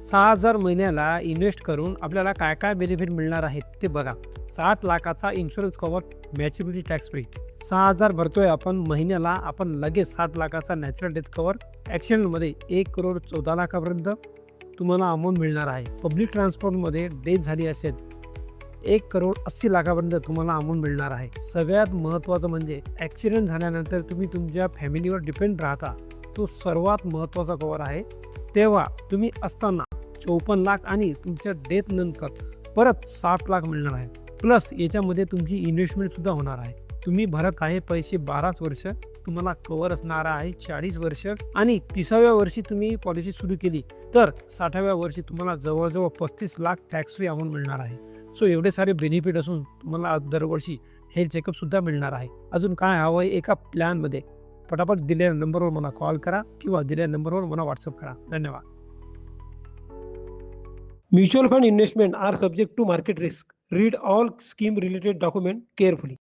6,000 महिन्याला इन्व्हेस्ट करून आपल्याला काय काय बेनिफिट मिळणार आहेत ते बघा. 7 लाखाचा insurance cover, maturity tax free. 6,000 भरतोय आपण महिन्याला, आपण लगेच 7 लाखाचा नॅचरल डेथ कव्हर. ॲक्सिडेंटमध्ये 1,14,00,000पर्यंत तुम्हाला अमाऊंट मिळणार आहे. पब्लिक ट्रान्सपोर्टमध्ये डेथ झाली असेल 1,80,00,000पर्यंत तुम्हाला अमाऊंट मिळणार आहे. सगळ्यात महत्त्वाचं म्हणजे ॲक्सिडेंट झाल्यानंतर तुम्ही तुमच्या फॅमिलीवर डिपेंड राहता, तो सर्वात महत्त्वाचा कव्हर आहे. तेव्हा तुम्ही असताना 54 लाख आणि तुमच्या डेथ नंतर परत 60 लाख मिळणार आहे. प्लस याच्यामध्ये तुमची इन्व्हेस्टमेंटसुद्धा होणार आहे. तुम्ही भरत आहे पैसे 12 वर्ष, तुम्हाला कव्हर असणार आहे 40 वर्ष आणि 30व्या वर्षी तुम्ही पॉलिसी सुरू केली तर 60व्या वर्षी तुम्हाला जवळजवळ 35 लाख टॅक्स फ्री अमाऊंट मिळणार आहे. सो एवढे सारे बेनिफिट असून तुम्हाला दरवर्षी हेल्थ चेकअपसुद्धा मिळणार आहे. अजून काय हवं आहे एका प्लॅनमध्ये? पटापट दिलेल्या नंबरवर मला कॉल करा किंवा दिलेल्या नंबरवर मला व्हॉट्सअप करा. धन्यवाद. Mutual fund investment are subject to market risk. Read all scheme related document carefully.